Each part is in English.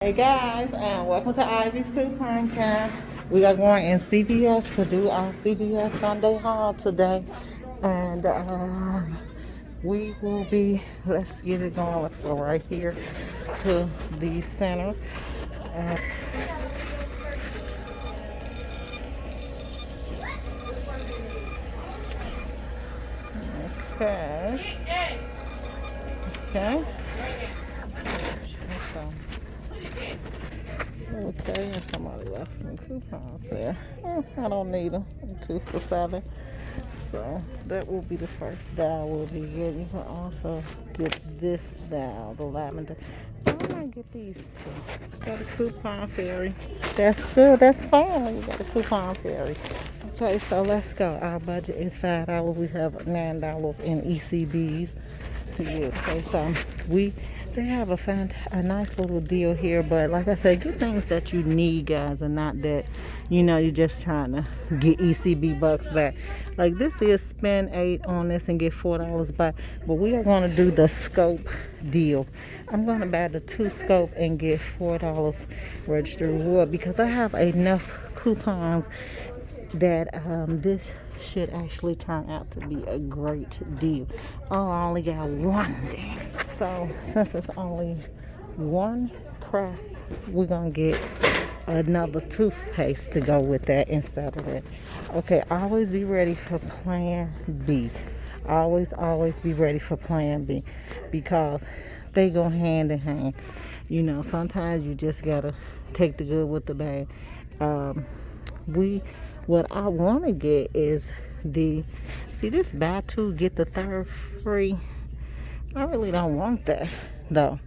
Hey guys, and welcome to Ivy's Coupon Camp. We are going in CVS to do our CVS Sunday haul today, and we will be. Let's get it going. Let's go right here to the center. And okay, okay, so, okay, and somebody left some coupons there. I don't need them. 2 for $7. So that will be the first dial we'll be getting. You can also get this dial, the lavender. Why don't I get these two? Got a coupon fairy. That's good. That's fine when you got a coupon fairy. Okay, so let's go. Our budget is $5. We have $9 in ECBs to get. Okay, so they have a nice little deal here, but like I said, get things that you need, guys, and not that you're just trying to get ECB bucks back. Like this is spend 8 on this and get $4 back, but we are going to do the scope deal. I'm going to buy the 2 scope and get $4 registered reward because I have enough coupons that this should actually turn out to be a great deal. Oh, I only got one there. So since it's only one crest, we're gonna get another toothpaste to go with that instead of that. Okay, always be ready for plan B. Always be ready for plan B because they go hand in hand. Sometimes you just gotta take the good with the bad. We what I want to get is this buy two get the third free. I really don't want that though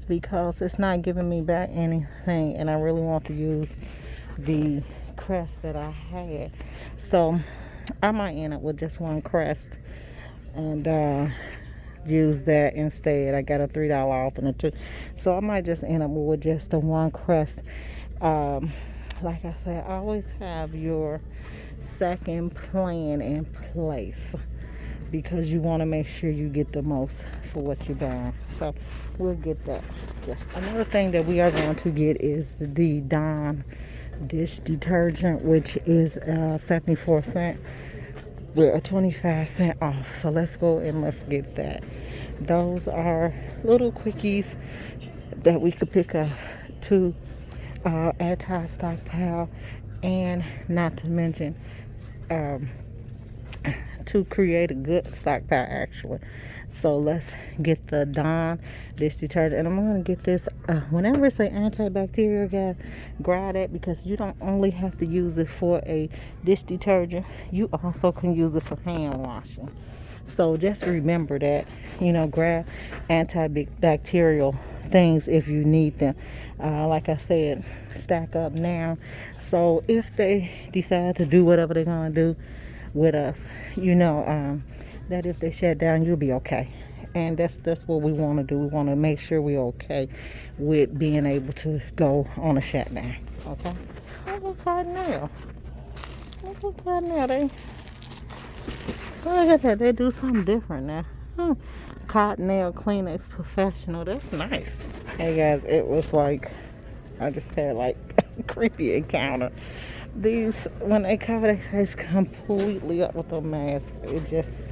because it's not giving me back anything, and I really want to use the crest that I had. So I might end up with just one crest and use that instead. I got a $3 off and a 2, so I might just end up with just the one crest. Like I said, always have your second plan in place because you want to make sure you get the most for what you're buying. So we'll get that. Just another thing that we are going to get is the Dawn dish detergent, which is 74 cents with a 25 cent off. So let's go and let's get that. Those are little quickies that we could pick up to anti-stockpile, and not to mention to create a good stockpile actually. So let's get the Dawn dish detergent, and I'm going to get this whenever it's an antibacterial, guys, grab that because you don't only have to use it for a dish detergent, you also can use it for hand washing. So just remember that, grab antibacterial things if you need them. Like I said, stack up now. So if they decide to do whatever they're going to do with us, that if they shut down, you'll be okay. And that's what we want to do. We want to make sure we're okay with being able to go on a shutdown. Okay? Look at Cottonelle. Look at Cottonelle. Look at that. They do something different now. Cottonelle Kleenex Professional. That's nice. Hey guys, it was like I just had like a creepy encounter. These, when they cover their face completely up with a mask, it just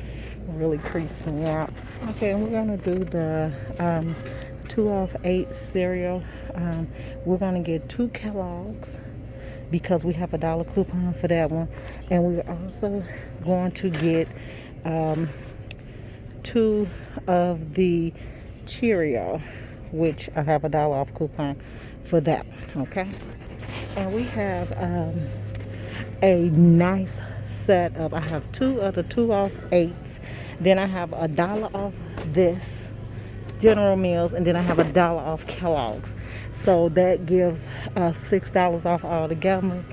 really creeps me out. Okay, we're gonna do the 2 off 8 cereal. We're gonna get 2 Kellogg's because we have a dollar coupon for that one, and we're also going to get 2 of the Cheerio, which I have a dollar off coupon for that. Okay, and we have a nice set of, I have 2 of the 2 off 8s, then I have a dollar off this General Mills, and then I have a dollar off Kellogg's. So that gives us $6 off altogether,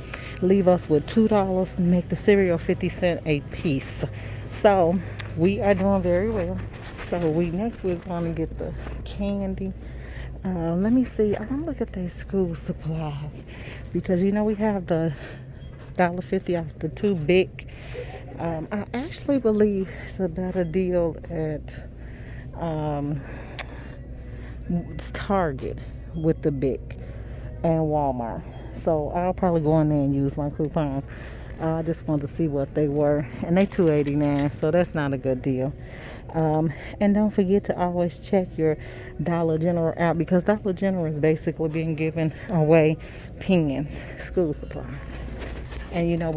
leave us with $2 to make the cereal 50 cents a piece. So we are doing very well. So we're going to get the candy. Let me see. I want to look at their school supplies because we have the $1.50 off the 2 big. I actually believe it's a better deal at Target with the big. and Walmart. So I'll probably go in there and use my coupon. I just wanted to see what they were, and they $2.89, so that's not a good deal. And don't forget to always check your Dollar General app, because Dollar General is basically being given away pens, school supplies. And you know,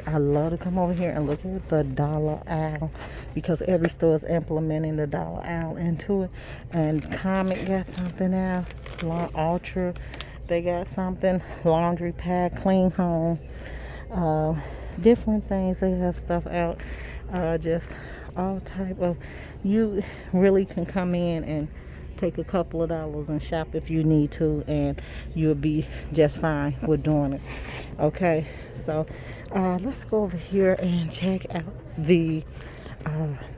I love to come over here and look at the dollar aisle, because every store is implementing the dollar aisle into it. And Comet got something out, Ultra, they got something, Laundry Pad, Clean Home, different things. They have stuff out, just all type of. You really can come in and take a couple of dollars and shop if you need to, and you'll be just fine with doing it. Okay, so let's go over here and check out the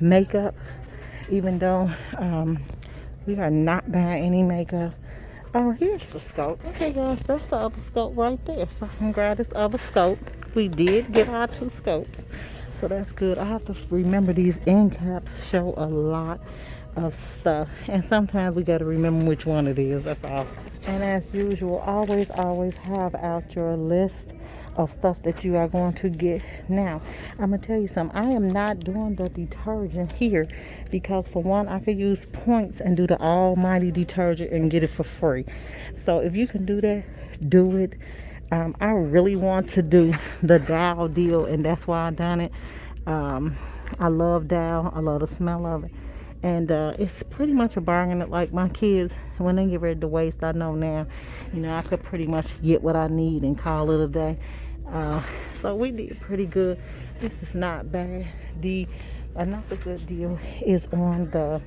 makeup, even though we are not buying any makeup. Oh, here's the scope. Okay, guys, that's the other scope right there. So I'm gonna grab this other scope. We did get our 2 scopes, so that's good. I have to remember these end caps show a lot of stuff, and sometimes we got to remember which one it is. That's all. And as usual, always have out your list of stuff that you are going to get. Now, I'm gonna tell you something. I am not doing the detergent here because, for one, I could use points and do the almighty detergent and get it for free. So if you can do that, do it. I really want to do the Dow deal, and that's why I done it. I love Dow. I love the smell of it. And it's pretty much a bargain. Like my kids, when they get ready to waste, I know now, you know, I could pretty much get what I need and call it a day. So we did pretty good. This is not bad. Another good deal is on the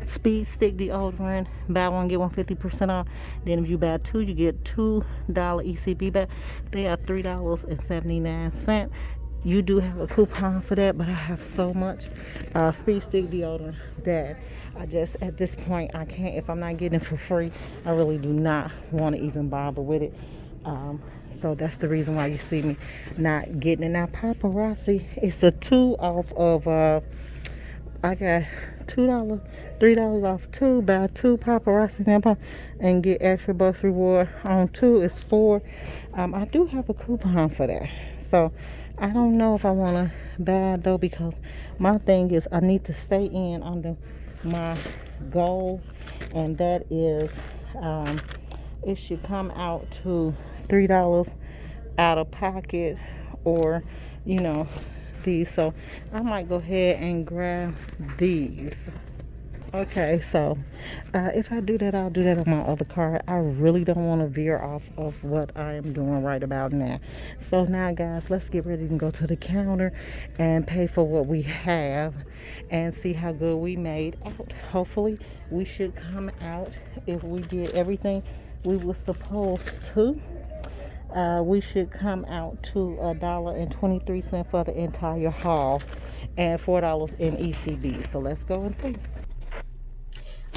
Speed Stick deodorant. Buy one, get one 50% off. Then if you buy 2, you get $2 ECB back. They are $3.79. You do have a coupon for that, but I have so much Speed Stick deodorant that I just, at this point, I can't. If I'm not getting it for free, I really do not want to even bother with it. So that's the reason why you see me not getting it. Now, Paparazzi, it's a 2 off of, I got $2, $3 off 2. Buy 2 Paparazzi now and get extra bucks reward on 2 is 4. I do have a coupon for that. So I don't know if I want to buy it though, because my thing is I need to stay in under my goal, and that is it should come out to $3 out of pocket, or you know, these. So I might go ahead and grab these. Okay, so if I do that, I'll do that on my other card. I really don't want to veer off of what I am doing right about now. So now, guys, let's get ready to go to the counter and pay for what we have and see how good we made out. Hopefully, we should come out, if we did everything we were supposed to. We should come out to $1.23 for the entire haul and $4 in ECB. So let's go and see.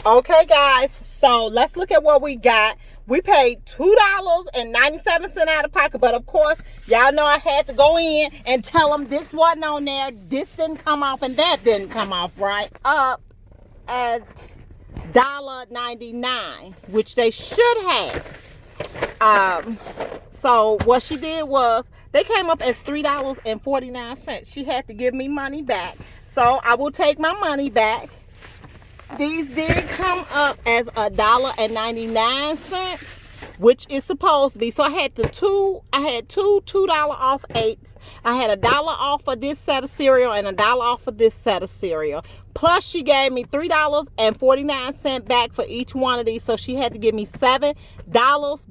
Okay, guys, so let's look at what we got. We paid $2.97 out of pocket, but of course, y'all know I had to go in and tell them this wasn't on there, this didn't come off, and that didn't come off, right? Up as $1.99, which they should have. So what she did was, they came up as $3.49. She had to give me money back, so I will take my money back. These did come up as $1.99, which is supposed to be. So I had two $2 off 8s. I had $1 off for this set of cereal and $1 off for this set of cereal. Plus she gave me $3.49 back for each one of these. So she had to give me $7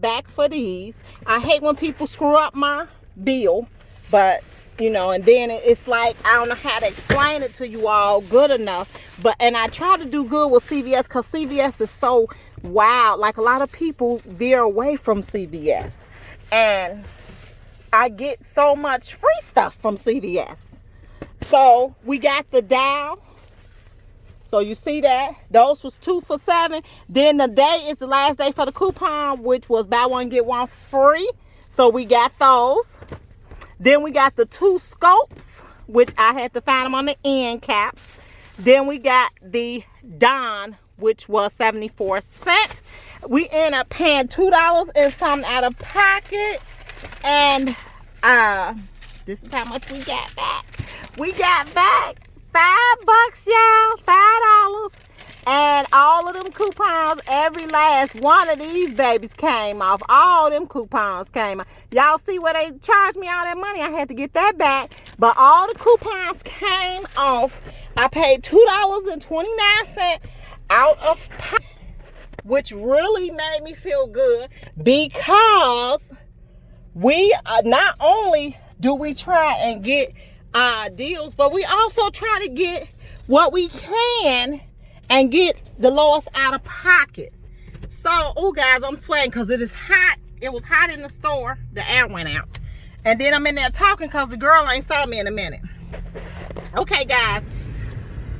back for these. I hate when people screw up my bill, but you know, and then it's like, I don't know how to explain it to you all good enough. But, and I try to do good with CVS, because CVS is so wild. Like, a lot of people veer away from CVS. And I get so much free stuff from CVS. So, we got the Dow. So, you see that? Those was 2 for $7. Then the day is the last day for the coupon, which was buy one, get one free. So, we got those. Then we got the 2 scopes, which I had to find them on the end cap. Then we got the Don, which was 74 cents. we end up paying $2 and something out of pocket. And this is how much we got back. We got back $5, y'all, $5. And all of them coupons, every last one of these babies came off. All them coupons came off. Y'all see where they charged me all that money? I had to get that back. But all the coupons came off. I paid $2.29 out of pocket, which really made me feel good, because we not only do we try and get deals, but we also try to get what we can and get the lowest out of pocket. So, oh guys, I'm sweating because it is hot. It was hot in the store. The air went out. And then I'm in there talking because the girl ain't saw me in a minute. Okay, guys.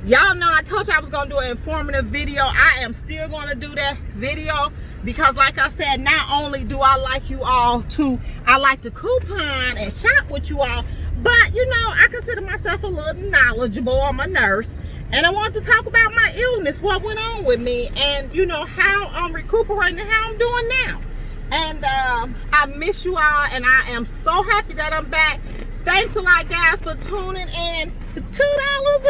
Y'all know I told you I was going to do an informative video. I am still going to do that video because, like I said, not only do I like you all to, I like to coupon and shop with you all, but, you know, I consider myself a little knowledgeable. I'm a nurse. And I want to talk about my illness, what went on with me, and, you know, how I'm recuperating and how I'm doing now. And I miss you all, and I am so happy that I'm back. Thanks a lot, guys, for tuning in. $2